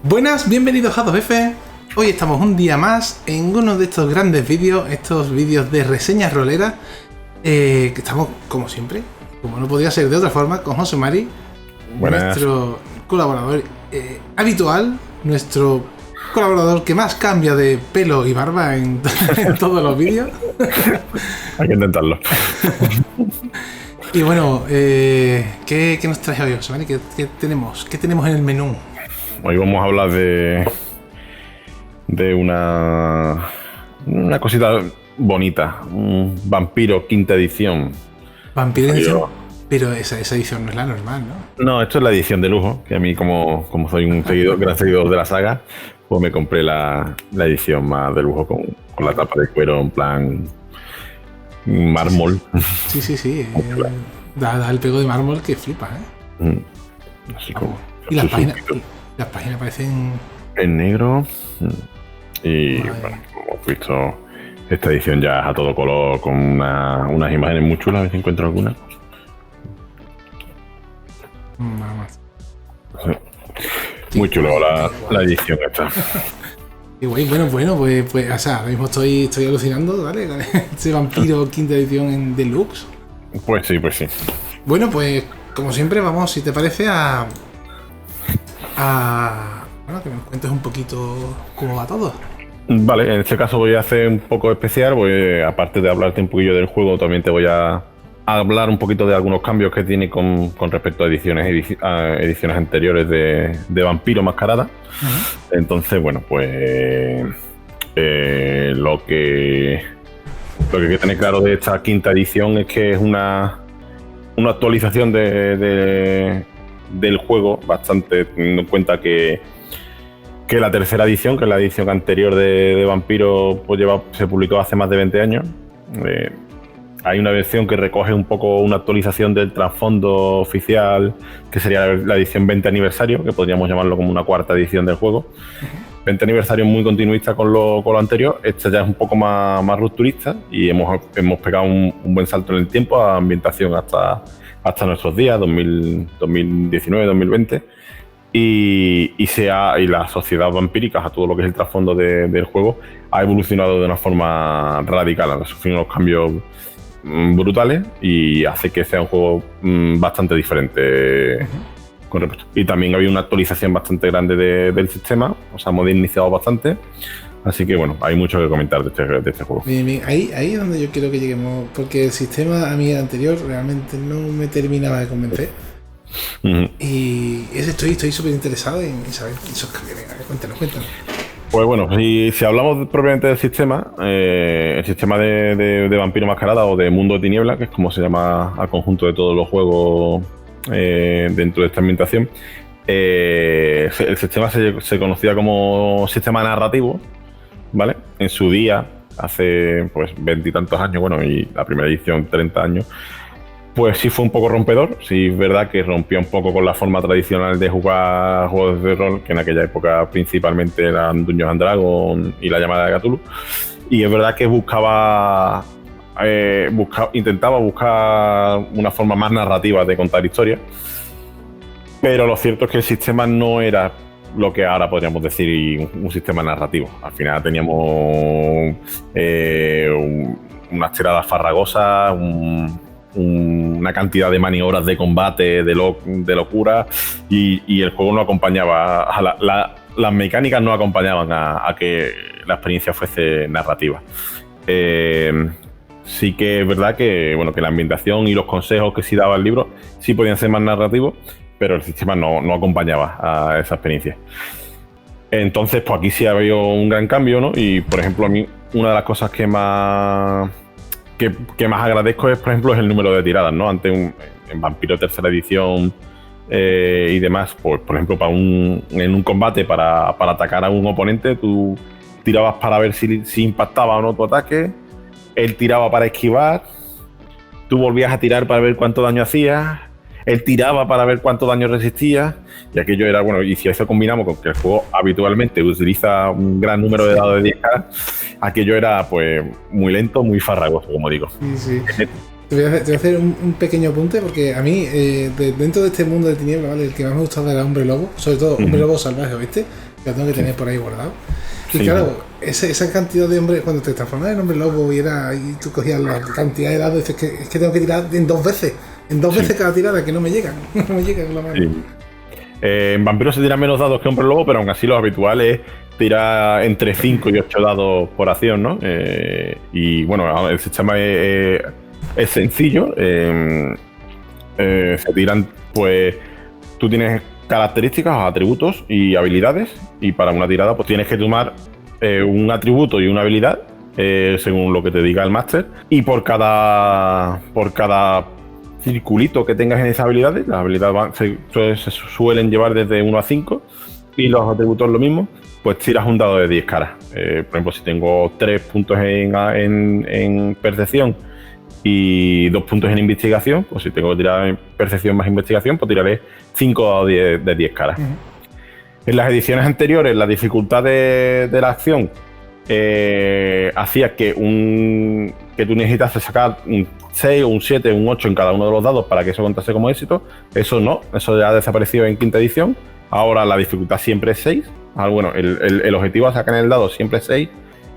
Buenas, bienvenidos a 2F. Hoy estamos un día más en uno de estos grandes vídeos, estos vídeos de reseñas roleras, que estamos, como siempre, como no podía ser de otra forma, con José Mari, nuestro colaborador habitual, nuestro colaborador que más cambia de pelo y barba en todos los vídeos. Hay que intentarlo. Y bueno, ¿qué nos traes hoy, José Mari? ¿Qué tenemos en el menú? Hoy vamos a hablar de una cosita bonita, un Vampiro quinta edición. ¿Vampiro edición? Pero esa edición no es la normal, ¿no? No, esto es la edición de lujo, que a mí como soy un gran seguidor de la saga, pues me compré la edición más de lujo con la tapa de cuero en plan mármol. Sí. Da el pego de mármol que flipa, ¿eh? Así como... Y las páginas aparecen en negro. Y bueno, como hemos visto, esta edición ya es a todo color con unas imágenes muy chulas. A ver si encuentro alguna. Nada más. Muy chulo la edición esta. Y bueno, pues, o sea, ahora mismo estoy alucinando, ¿vale? Ese Vampiro quinta edición en Deluxe. Pues sí. Bueno, pues como siempre vamos, si te parece, bueno, que me cuentes un poquito cómo va todo. Vale, en este caso voy a hacer un poco especial, aparte de hablarte un poquillo del juego, también te voy a hablar un poquito de algunos cambios que tiene con respecto a ediciones anteriores de Vampiro Mascarada. Uh-huh. Entonces, bueno, pues lo que hay que tener claro de esta quinta edición es que es una actualización del juego bastante, teniendo en cuenta que la tercera edición, que es la edición anterior de Vampiro, pues se publicó hace más de 20 años. Hay una versión que recoge un poco una actualización del trasfondo oficial, que sería la edición 20 aniversario, que podríamos llamarlo como una cuarta edición del juego. Uh-huh. 20 aniversario muy continuista con lo anterior. Esta ya es un poco más rupturista y hemos pegado un buen salto en el tiempo a ambientación hasta nuestros días, 2019, 2020. Y la sociedad vampírica, a todo lo que es el trasfondo del juego, ha evolucionado de una forma radical, ha sufrido unos cambios brutales y hace que sea un juego bastante diferente. Uh-huh. Con respecto. Y también había una actualización bastante grande del sistema, o sea, modernizado bastante. Así que bueno, hay mucho que comentar de este juego. Ahí es donde yo quiero que lleguemos, porque el sistema a mí anterior realmente no me terminaba de convencer. Uh-huh. Y estoy súper interesado en saber esos cambios. Venga, cuéntanos. Pues bueno, si hablamos propiamente del sistema, el sistema de Vampiro Mascarada o de Mundo de Tiniebla, que es como se llama al conjunto de todos los juegos dentro de esta ambientación, el sistema se conocía como sistema narrativo, ¿vale? En su día, hace pues 20 y tantos años, bueno, y la primera edición 30 años, pues sí fue un poco rompedor. Sí es verdad que rompió un poco con la forma tradicional de jugar juegos de rol, que en aquella época principalmente eran Dungeons and Dragons y la llamada de Cthulhu. Y es verdad que intentaba buscar una forma más narrativa de contar historias. Pero lo cierto es que el sistema no era lo que ahora podríamos decir un sistema narrativo. Al final teníamos unas tiradas farragosas, una cantidad de maniobras de combate, de locura, y el juego no acompañaba, las mecánicas no acompañaban a que la experiencia fuese narrativa. Sí que es verdad que la ambientación y los consejos que sí daba el libro sí podían ser más narrativos, pero el sistema no acompañaba a esa experiencia. Entonces, pues aquí sí ha habido un gran cambio, ¿no? Y, por ejemplo, a mí una de las cosas que más agradezco es, por ejemplo, el número de tiradas, ¿no? Antes en Vampiro tercera edición y demás, pues, por ejemplo, en un combate para atacar a un oponente, tú tirabas para ver si impactaba o no tu ataque, él tiraba para esquivar, tú volvías a tirar para ver cuánto daño hacías, él tiraba para ver cuánto daño resistía, y aquello era, bueno, y si eso combinamos con que el juego habitualmente utiliza un gran número de dados de 10 caras, aquello era pues muy lento, muy farragoso, como digo. Sí. Te voy a hacer un pequeño apunte, porque a mí, dentro de este mundo de tinieblas, ¿vale? El que más me gustaba era Hombre Lobo, sobre todo Hombre Lobo Salvaje, ¿viste? Lo tengo que tener por ahí guardado. Y Sí. claro, esa cantidad de hombres, cuando te transformas en hombre lobo y tú cogías la cantidad de dados, dices que es que tengo que tirar en 2 veces. En 2 veces cada tirada, que no me llegan. No me llegan la mano. Sí. En Vampiro se tiran menos dados que Hombre Lobo, pero aún así lo habitual es tirar entre 5 y 8 dados por acción, ¿no? Y bueno, el sistema es sencillo. Se tiran, pues, tú tienes características, atributos y habilidades, y para una tirada pues tienes que tomar un atributo y una habilidad según lo que te diga el máster, y por cada circulito que tengas en esas habilidades, las habilidades se suelen llevar desde 1 a 5 y los atributos lo mismo, pues tiras un dado de 10 caras. Por ejemplo, si tengo 3 puntos en percepción y 2 puntos en investigación, pues si tengo que tirar en percepción más investigación, pues tiraré 5 dados de 10 caras. En las ediciones anteriores, la dificultad de la acción hacía que tú necesitas sacar un 6, un 7, un 8 en cada uno de los dados para que eso contase como éxito. Eso no, eso ya desapareció en quinta edición. Ahora la dificultad siempre es 6. Bueno, el objetivo a sacar en el dado siempre es 6.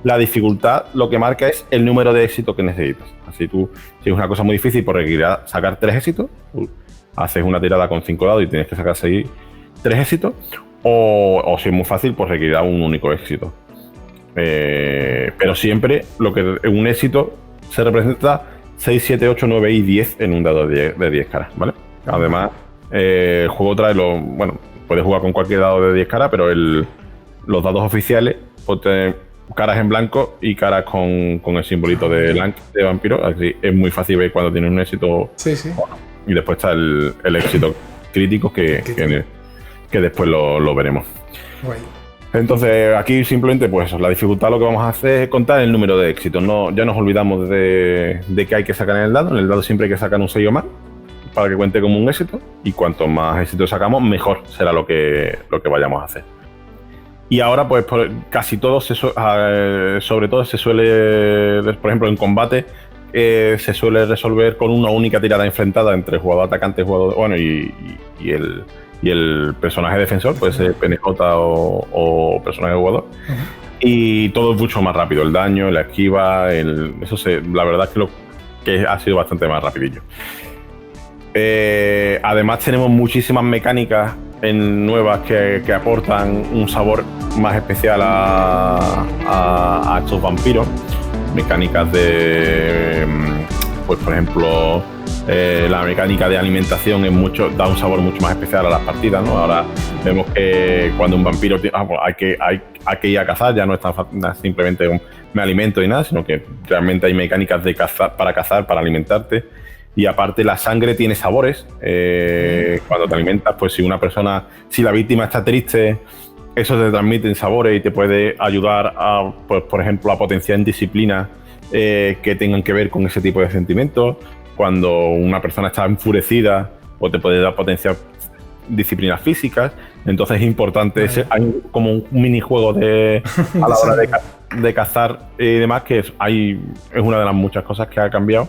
La dificultad lo que marca es el número de éxitos que necesitas. Así tú, si es una cosa muy difícil, pues requerirá sacar 3 éxitos. Haces una tirada con 5 dados y tienes que sacar 3 éxitos. O si es muy fácil, pues requerirá un único éxito. Pero siempre un éxito se representa 6, 7, 8, 9 y 10 en un dado de 10 caras, ¿vale? Además, el juego trae bueno, puedes jugar con cualquier dado de 10 caras, pero los dados oficiales pues tienen caras en blanco y caras con el simbolito de vampiro. Así es muy fácil ver cuando tienes un éxito. Sí, sí. Y después está el éxito crítico que después lo veremos. Guay. Entonces aquí simplemente pues eso, la dificultad lo que vamos a hacer es contar el número de éxitos. Ya nos olvidamos de que hay que sacar en el dado. En el dado siempre hay que sacar un 6 o más para que cuente como un éxito, y cuanto más éxitos sacamos, mejor será lo que vayamos a hacer. Y ahora pues casi todo sobre todo se suele, por ejemplo en combate, se suele resolver con una única tirada enfrentada entre jugador atacante, jugador, bueno, y el personaje defensor, puede ser PNJ o personaje jugador. Y todo es mucho más rápido, el daño, la esquiva, la verdad es que ha sido bastante más rapidillo. Además tenemos muchísimas mecánicas nuevas que aportan un sabor más especial a estos vampiros. Mecánicas pues por ejemplo, la mecánica de alimentación da un sabor mucho más especial a las partidas, ¿no? Ahora vemos que cuando un vampiro hay que ir a cazar, ya no es tan fácil, simplemente me alimento y nada, sino que realmente hay mecánicas de cazar, para alimentarte. Y aparte la sangre tiene sabores. Cuando te alimentas, pues si la víctima está triste, eso te transmite sabores y te puede ayudar pues, por ejemplo, a potenciar en disciplinas que tengan que ver con ese tipo de sentimientos. Cuando una persona está enfurecida, pues te puede dar potenciar disciplinas físicas. Entonces es importante, hay como un minijuego a la hora de cazar y demás, que es una de las muchas cosas que ha cambiado,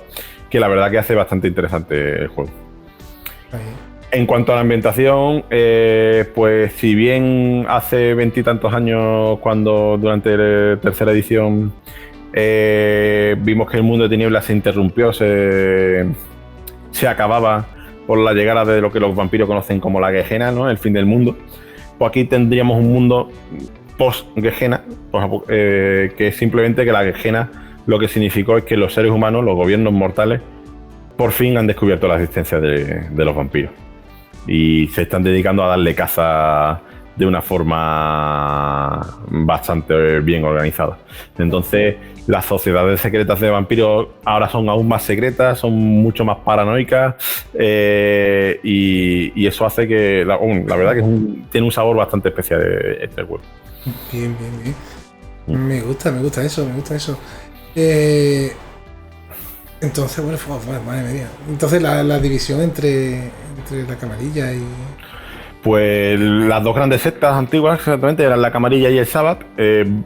que la verdad que hace bastante interesante el juego. En cuanto a la ambientación, pues si bien hace 20 y tantos años, cuando durante la tercera edición vimos que el mundo de tinieblas se interrumpió, se acababa por la llegada de lo que los vampiros conocen como la Gehenna, ¿no? El fin del mundo. Pues aquí tendríamos un mundo post-Gehenna, que es simplemente que la Gehenna lo que significó es que los seres humanos, los gobiernos mortales, por fin han descubierto la existencia de los vampiros y se están dedicando a darle caza de una forma bastante bien organizada. Entonces, las sociedades secretas de vampiros ahora son aún más secretas, son mucho más paranoicas, y eso hace que, la verdad que tiene un sabor bastante especial este juego. Bien. Me gusta eso. Entonces, bueno, madre mía. Entonces, la división entre la camarilla y... Pues las dos grandes sectas antiguas exactamente eran la Camarilla y el Sabbath. En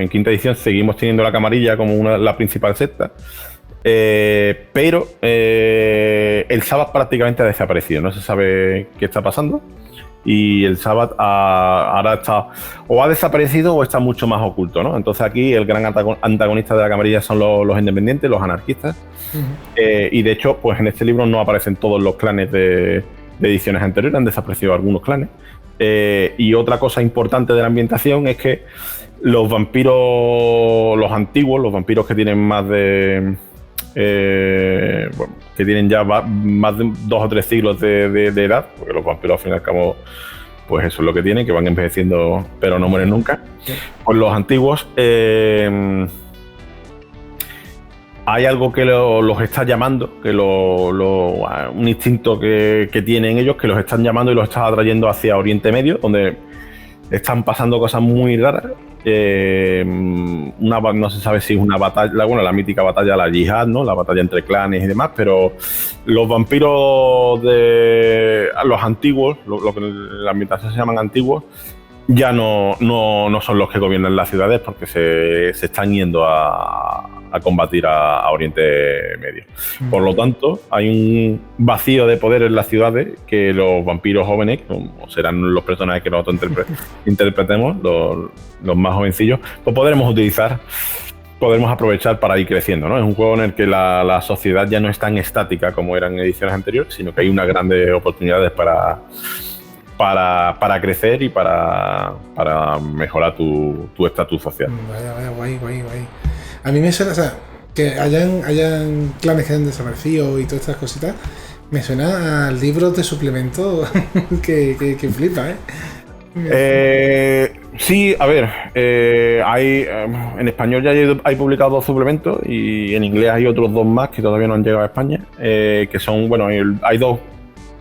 quinta edición seguimos teniendo la Camarilla como la principal secta, pero el Sabbath prácticamente ha desaparecido. No se sabe qué está pasando. y el Sabbath ahora está o ha desaparecido o está mucho más oculto, ¿no? Entonces aquí el gran antagonista de la camarilla son los independientes, los anarquistas. Y de hecho, pues en este libro no aparecen todos los clanes de ediciones anteriores, han desaparecido algunos clanes. Y otra cosa importante de la ambientación es que los vampiros, los antiguos, los vampiros que tienen más de... bueno, que tienen ya más de 2 o 3 siglos de edad, porque los vampiros al fin y al cabo, pues eso es lo que tienen, que van envejeciendo pero no mueren nunca. Pues los antiguos, hay algo que los está llamando, que un instinto que tienen ellos, que los están llamando y los está atrayendo hacia Oriente Medio, donde están pasando cosas muy raras. No se sabe si es una batalla, bueno, la mítica batalla, la yihad, ¿no? La batalla entre clanes y demás, pero los vampiros de los antiguos, lo que en la ambientación se llaman antiguos, ya no son los que gobiernan las ciudades, porque se están yendo a combatir a Oriente Medio. Por lo tanto, hay un vacío de poder en las ciudades que los vampiros jóvenes, como serán los personajes que nosotros interpretemos, los más jovencillos, pues podremos aprovechar para ir creciendo, ¿no? Es un juego en el que la sociedad ya no es tan estática como eran en ediciones anteriores, sino que hay unas grandes oportunidades para crecer y para mejorar tu estatus social. Vaya, guay. A mí me suena, o sea, que hayan clanes que han desaparecido y todas estas cositas, me suena al libro de suplemento que flipa, Sí, a ver, hay en español ya hay publicados 2 suplementos y en inglés hay otros 2 más que todavía no han llegado a España, que son, bueno, hay 2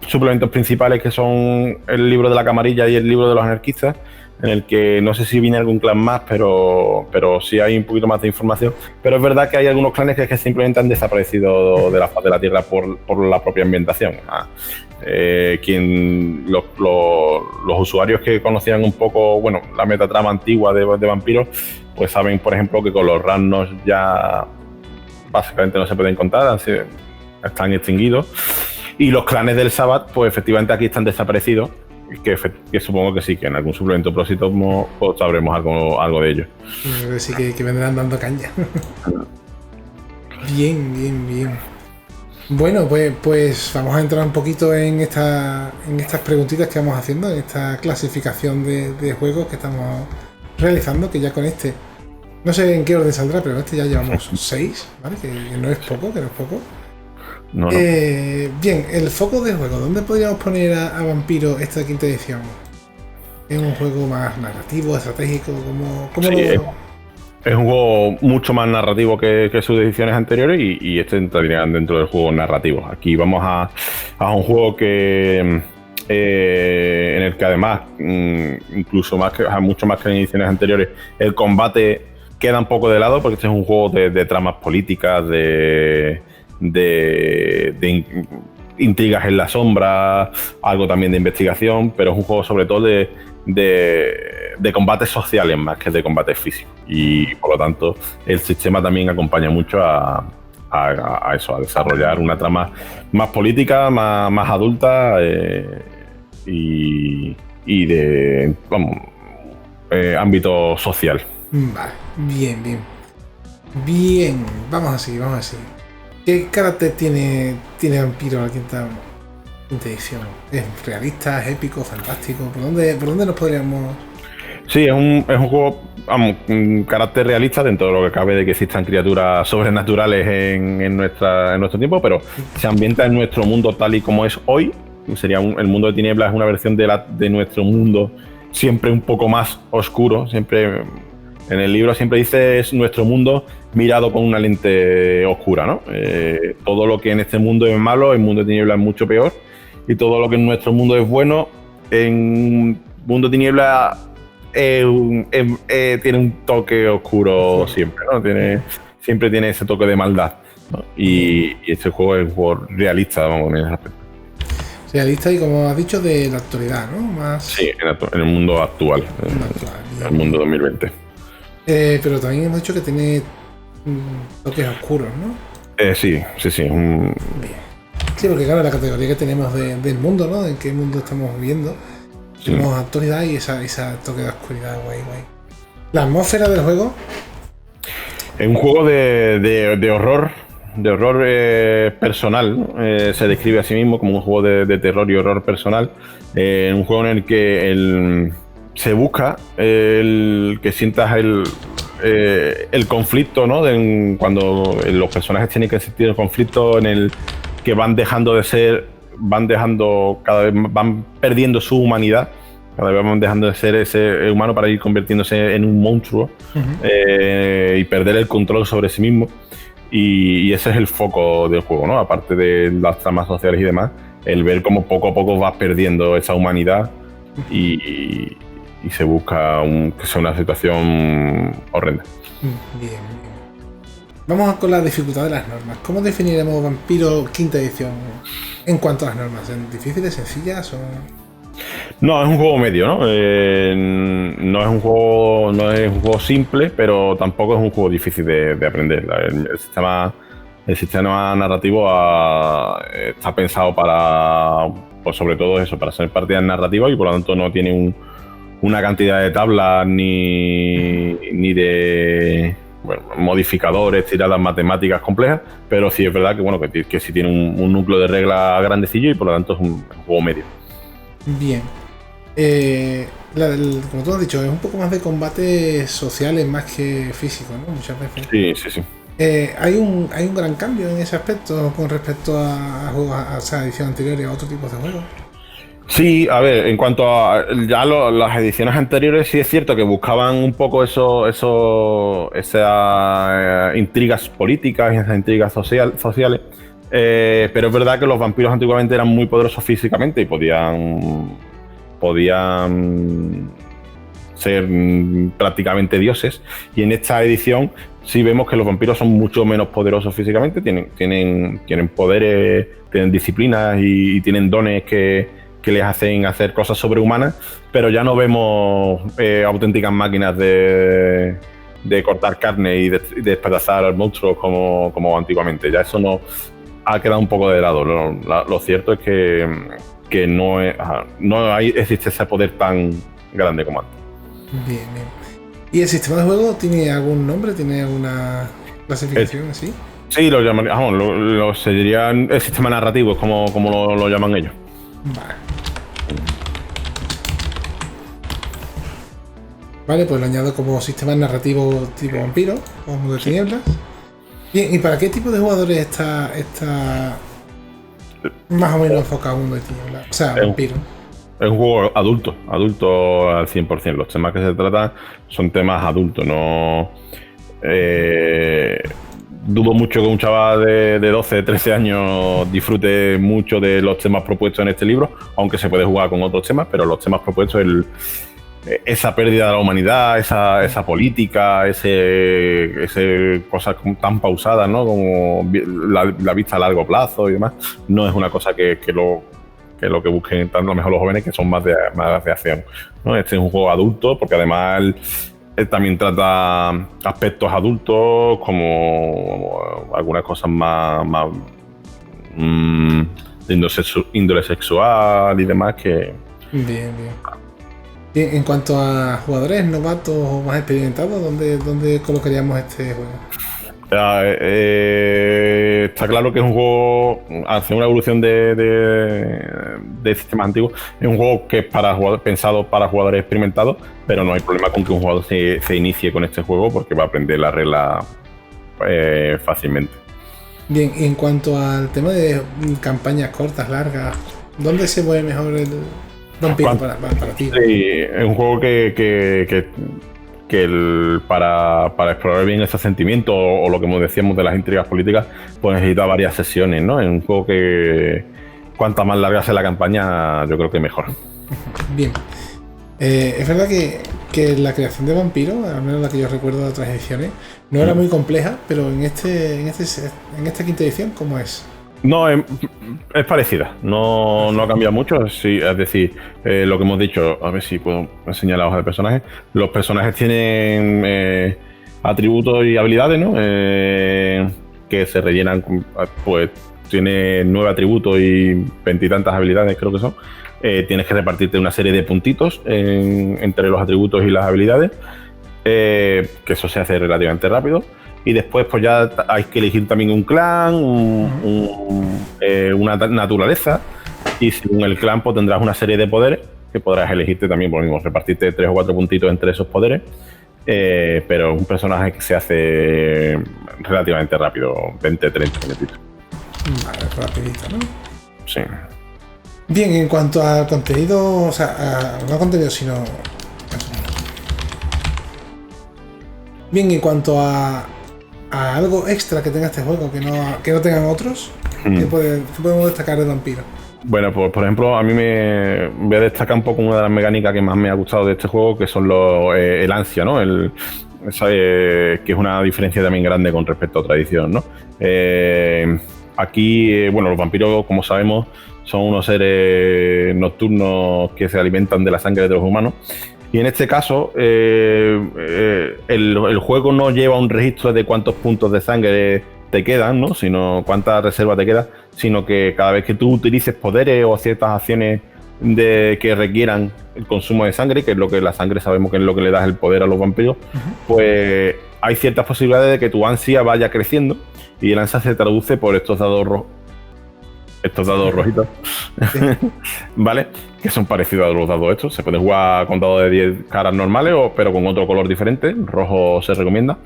suplementos principales que son el libro de la camarilla y el libro de los anarquistas, en el que no sé si viene algún clan más, pero sí hay un poquito más de información. Pero es verdad que hay algunos clanes que simplemente han desaparecido de la faz de la Tierra por la propia ambientación. Los usuarios que conocían un poco, bueno, la metatrama antigua de vampiros, pues saben, por ejemplo, que con los Ragnos ya básicamente no se pueden contar, están extinguidos. Y los clanes del Sabbath, pues efectivamente aquí están desaparecidos. Que supongo que sí, que en algún suplemento próximo pues, sabremos algo de ellos. Sí, que vendrán dando caña. Bien. Bueno, pues vamos a entrar un poquito en estas preguntitas que vamos haciendo, en esta clasificación de juegos que estamos realizando, que ya con no sé en qué orden saldrá, pero este ya llevamos 6, ¿vale? Que no es poco, No. Bien, el foco de juego, ¿dónde podríamos poner a Vampiro esta quinta edición? ¿Es un juego más narrativo, estratégico? ¿Cómo sí, es un juego mucho más narrativo que sus ediciones anteriores y este entraría dentro del juego narrativo. Aquí vamos a un juego que en el que además, incluso mucho más que en ediciones anteriores, el combate queda un poco de lado, porque este es un juego de tramas políticas, de intrigas en la sombra, algo también de investigación, pero es un juego sobre todo de combates sociales más que de combates físicos, y por lo tanto el sistema también acompaña mucho a eso, a desarrollar una trama más política, más adulta y de ámbito social. Vale, bien, vamos así. ¿Qué carácter tiene Vampiro la quinta edición? ¿Es realista, es épico, fantástico? ¿Por dónde nos podríamos...? Sí, es un juego, un carácter realista dentro de lo que cabe de que existan criaturas sobrenaturales en nuestro tiempo, pero se ambienta en nuestro mundo tal y como es hoy. Sería el mundo de tinieblas, es una versión de nuestro mundo siempre un poco más oscuro. Siempre en el libro siempre dice es nuestro mundo mirado con una lente oscura, ¿no? Todo lo que en este mundo es malo, en el mundo de tinieblas es mucho peor, y todo lo que en nuestro mundo es bueno, en mundo de tinieblas tiene un toque oscuro siempre, ¿no? Siempre tiene ese toque de maldad, ¿no? Y este juego es un juego realista, vamos, en ese aspecto. Realista y, como has dicho, de la actualidad, ¿no? Sí, en el mundo actual, en el mundo 2020. Pero también hemos dicho que tiene toques oscuros, ¿no? Sí. Bien. Sí, porque claro, la categoría que tenemos del mundo, ¿no? En qué mundo estamos viviendo, Tenemos actualidad y esa toque de oscuridad, guay. La atmósfera del juego. Es un juego de horror. De horror personal, ¿no? Se describe a sí mismo como un juego de terror y horror personal. Un juego en el que se busca que sientas el conflicto, ¿no? Cuando los personajes tienen que sentir el conflicto en el que van dejando cada vez van perdiendo su humanidad, cada vez van dejando de ser ese humano para ir convirtiéndose en un monstruo y perder el control sobre sí mismo. Y ese es el foco del juego, ¿no? Aparte de las tramas sociales y demás, el ver cómo poco a poco vas perdiendo esa humanidad y se busca que sea una situación horrenda. Bien. Vamos con la dificultad de las normas. ¿Cómo definiremos Vampiro quinta edición en cuanto a las normas? ¿En difíciles, sencillas o...? No, es un juego medio, ¿no? No es un juego simple, pero tampoco es un juego difícil de aprender. El sistema narrativo está pensado para, pues sobre todo eso, para ser partidas narrativas y por lo tanto no tiene una cantidad de tablas ni de modificadores, tiradas matemáticas complejas, pero sí es verdad que sí tiene un núcleo de reglas grandecillo y por lo tanto es un juego medio. Bien. Como tú has dicho, es un poco más de combates sociales más que físicos, ¿no? Muchas veces. Sí. Hay un gran cambio en ese aspecto con respecto a juegos, a esa edición anterior y a otro tipo de juegos. Sí, a ver, en cuanto a las ediciones anteriores, sí es cierto que buscaban un poco esas intrigas políticas y esas intrigas sociales. Pero es verdad que los vampiros antiguamente eran muy poderosos físicamente y podían ser prácticamente dioses. Y en esta edición sí vemos que los vampiros son mucho menos poderosos físicamente, tienen poderes, tienen disciplinas y tienen dones que les hacen hacer cosas sobrehumanas, pero ya no vemos auténticas máquinas de cortar carne y despedazar al monstruo como antiguamente. Ya eso no ha quedado un poco de lado. Lo cierto es que no existe ese poder tan grande como antes. Bien. ¿Y el sistema de juego tiene algún nombre? ¿Tiene alguna clasificación así? Sí, lo llaman, serían el sistema narrativo, es como lo llaman ellos. Vale, pues lo añado como sistema narrativo tipo vampiro o mundo de tinieblas. Bien, ¿y para qué tipo de jugadores está más o menos enfocado mundo de tinieblas? O sea, vampiro. Es un juego adulto al 100%. Los temas que se tratan son temas adultos, no... dudo mucho que un chaval de 12, 13 años disfrute mucho de los temas propuestos en este libro, aunque se puede jugar con otros temas, pero los temas propuestos, esa pérdida de la humanidad, esa política, ese cosas tan pausadas, ¿no? Como la vista a largo plazo y demás, no es una cosa que lo que busquen tanto a lo mejor los jóvenes, que son más de acción, ¿no? Este es un juego adulto, porque además él también trata aspectos adultos, como algunas cosas más de índole sexual y demás que... Bien. En cuanto a jugadores novatos o más experimentados, ¿dónde colocaríamos este juego? Está claro que es un juego, al ser una evolución de sistemas antiguos, es un juego que es pensado para jugadores experimentados, pero no hay problema con que un jugador se inicie con este juego porque va a aprender la regla fácilmente. Bien, y en cuanto al tema de campañas cortas, largas, ¿dónde se mueve mejor el vampiro para ti? Sí, es un juego que para explorar bien ese sentimiento o lo que decíamos de las intrigas políticas, pues necesita varias sesiones, ¿no? Es un juego que cuanta más larga sea la campaña, yo creo que mejor. Bien. Es verdad que la creación de vampiros, al menos la que yo recuerdo de otras ediciones, no era muy compleja, pero en esta quinta edición, ¿cómo es? No, es parecida, no ha cambiado mucho, sí, es decir, lo que hemos dicho, a ver si puedo enseñar la hoja de personajes. Los personajes tienen atributos y habilidades, ¿no? Que se rellenan, pues tiene 9 atributos y 20 y tantas habilidades, creo que son. tienes que repartirte una serie de puntitos entre los atributos y las habilidades, que eso se hace relativamente rápido. Y después pues ya hay que elegir también un clan, una naturaleza, y según el clan pues tendrás una serie de poderes que podrás elegirte también por lo mismo, repartirte 3 o 4 puntitos entre esos poderes, pero un personaje que se hace relativamente rápido, 20-30 minutitos. Vale, rapidito, ¿no? Sí. Bien, en cuanto a contenido, o sea, no contenido, sino... Bien, en cuanto a algo extra que tenga este juego, que no tengan otros, ¿qué podemos destacar de Vampiro? Bueno, pues por ejemplo, a mí me voy a destacar un poco una de las mecánicas que más me ha gustado de este juego, que son el ansia, ¿no? Que es una diferencia también grande con respecto a otra edición, ¿no? Aquí, bueno, los vampiros, como sabemos, son unos seres nocturnos que se alimentan de la sangre de los humanos. Y en este caso, el juego no lleva un registro de cuántos puntos de sangre te quedan, ¿no? Sino cuánta reserva te queda, sino que cada vez que tú utilices poderes o ciertas acciones que requieran el consumo de sangre, que es lo que la sangre sabemos que es lo que le da el poder a los vampiros, pues hay ciertas posibilidades de que tu ansia vaya creciendo, y el ansia se traduce por estos dados rojitos, sí. ¿Vale? Que son parecidos a los dados estos. Se puede jugar con dados de 10 caras normales, pero con otro color diferente. Rojo se recomienda.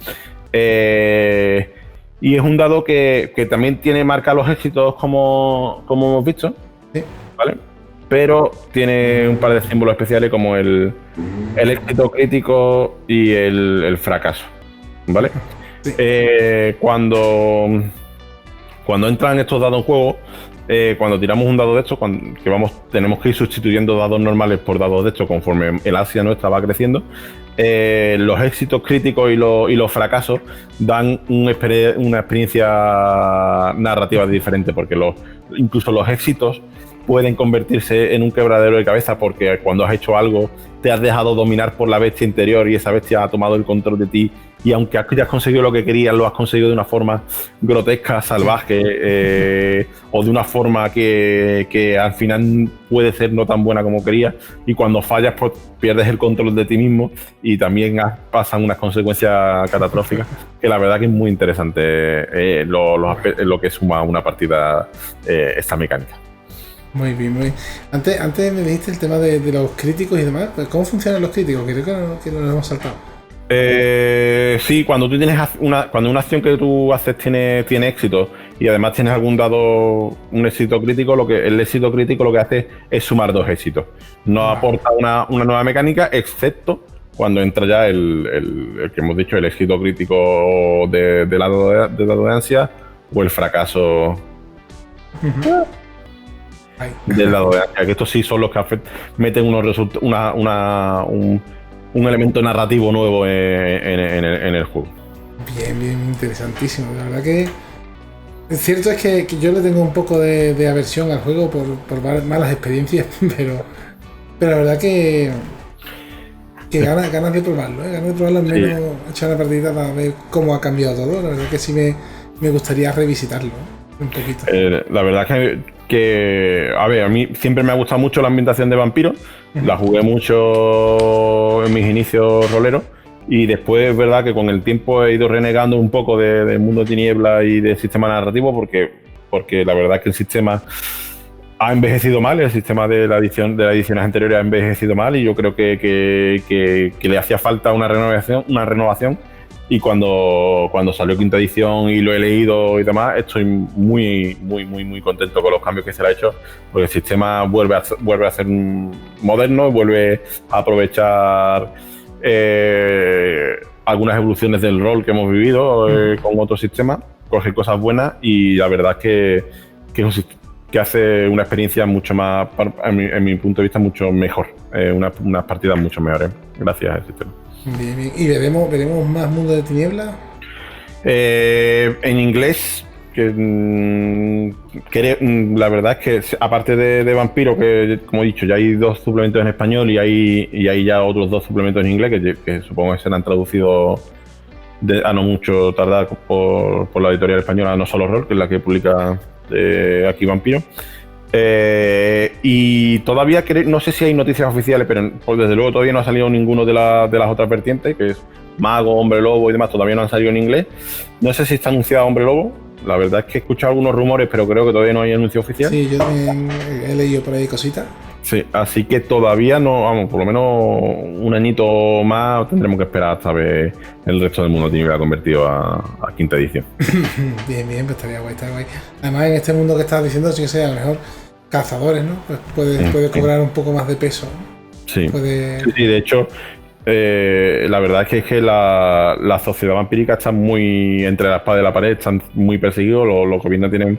Y es un dado que también marca los éxitos, como hemos visto. Sí. ¿Vale? Pero tiene un par de símbolos especiales, como el éxito crítico y el fracaso. ¿Vale? Sí. Cuando entran estos dados en juego, cuando tiramos un dado de estos, tenemos que ir sustituyendo dados normales por dados de estos conforme el ansia nuestra va creciendo. Los éxitos críticos y los fracasos dan una experiencia narrativa diferente, porque incluso los éxitos pueden convertirse en un quebradero de cabeza, porque cuando has hecho algo te has dejado dominar por la bestia interior y esa bestia ha tomado el control de ti, y aunque hayas conseguido lo que querías, lo has conseguido de una forma grotesca, salvaje, o de una forma que al final puede ser no tan buena como querías, y cuando fallas pues pierdes el control de ti mismo y también pasan unas consecuencias catastróficas, que la verdad que es muy interesante lo que suma a una partida esta mecánica. Muy bien, muy bien. Antes me dijiste el tema de los críticos y demás. ¿Cómo funcionan los críticos? Creo que no lo hemos saltado. Sí, cuando tú tienes cuando una acción que tú haces tiene éxito, y además tienes algún dado, un éxito crítico, el éxito crítico lo que hace es sumar 2 éxitos. No aporta una nueva mecánica, excepto cuando entra ya el que hemos dicho, el éxito crítico de dado de ansia, o el fracaso del dado de ansia, que estos sí son los que meten un elemento narrativo nuevo en el juego. Bien, interesantísimo. La verdad que es cierto, es que yo le tengo un poco de aversión al juego por malas experiencias, pero la verdad que ganas de probarlo, ganas de probarlo, al menos echar una partidita para ver cómo ha cambiado todo. La verdad que sí me gustaría revisitarlo un poquito. La verdad que a ver, a mí siempre me ha gustado mucho la ambientación de Vampiro. La jugué mucho en mis inicios roleros, y después es verdad que con el tiempo he ido renegando un poco del mundo de tiniebla y del sistema narrativo, porque la verdad es que el sistema ha envejecido mal, el sistema de las ediciones anteriores ha envejecido mal, y yo creo que le hacía falta una renovación. Y cuando salió quinta edición y lo he leído y demás, estoy muy contento con los cambios que se le ha hecho, porque el sistema vuelve a ser moderno, vuelve a aprovechar algunas evoluciones del rol que hemos vivido con otros sistemas, coge cosas buenas, y la verdad es que hace una experiencia mucho más, en mi punto de vista, mucho mejor, unas partidas mucho mejores gracias al sistema. Bien. ¿Y veremos más Mundo de Tinieblas? En inglés, la verdad es que aparte de Vampiro, que como he dicho, ya hay 2 suplementos en español, y hay ya otros 2 suplementos en inglés que supongo que serán traducidos a no mucho tardar por la editorial española No Solo Rol, que es la que publica aquí Vampiro. Y todavía no sé si hay noticias oficiales, pero pues desde luego todavía no ha salido ninguno de las otras vertientes, que es Mago, Hombre Lobo y demás, todavía no han salido en inglés. No sé si está anunciado Hombre Lobo. La verdad es que he escuchado algunos rumores, pero creo que todavía no hay anuncio oficial. Sí, yo también he leído por ahí cositas. Sí, así que todavía no, vamos, por lo menos un añito más tendremos que esperar hasta ver el resto del mundo tiene que haber convertido a quinta edición. Bien, pues estaría guay, estaría guay. Además, en este mundo que estás diciendo, sí que sea a lo mejor cazadores, ¿no? Pues puede cobrar un poco más de peso, ¿no? Sí, sí, de hecho, la verdad es que la sociedad vampírica está muy entre la espada y la pared, están muy perseguidos, los gobiernos tienen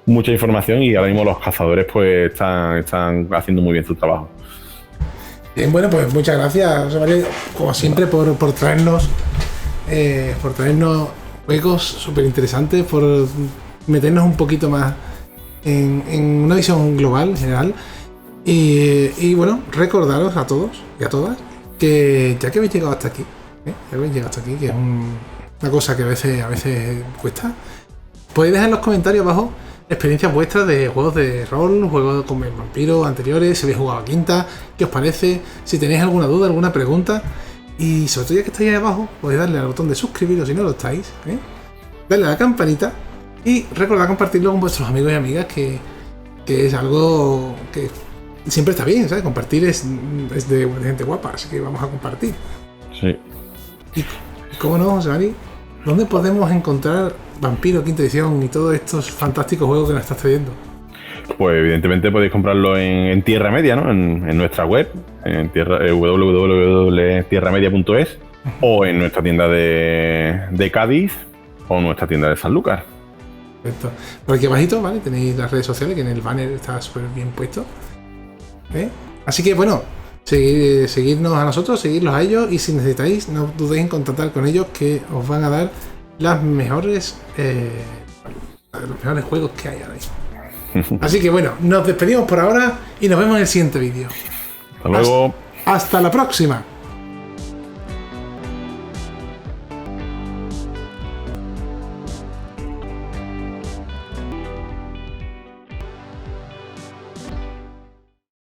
mucha información y ahora mismo los cazadores pues están haciendo muy bien su trabajo. Bien, bueno, pues muchas gracias, José María, como siempre, por traernos juegos súper interesantes, por meternos un poquito más en una visión global, general. Y bueno, recordaros a todos y a todas que ya que habéis llegado hasta aquí, que es una cosa que a veces cuesta, podéis dejar en los comentarios abajo experiencias vuestras de juegos de rol, juegos con vampiros anteriores, si habéis jugado a quinta, qué os parece, si tenéis alguna duda, alguna pregunta, y sobre todo ya que estáis ahí abajo, podéis darle al botón de suscribiros si no lo estáis, darle a la campanita y recordad compartirlo con vuestros amigos y amigas, que es algo que siempre está bien, ¿sabes? Compartir es de gente guapa, así que vamos a compartir. Sí. Y cómo no, José Mari, ¿dónde podemos encontrar Vampiro Quinta Edición y todos estos fantásticos juegos que nos estás trayendo? Pues evidentemente podéis comprarlo en Tierra Media, ¿no? En nuestra web, en www.tierramedia.es, o en nuestra tienda de Cádiz o nuestra tienda de Sanlúcar. Perfecto. Por aquí abajito, ¿vale? Tenéis las redes sociales, que en el banner está súper bien puesto. Así que bueno, seguidnos a nosotros, seguidlos a ellos, y si necesitáis, no dudéis en contactar con ellos, que os van a dar los mejores juegos que hay ahora mismo. Así que bueno, nos despedimos por ahora y nos vemos en el siguiente vídeo. Hasta luego. Hasta la próxima.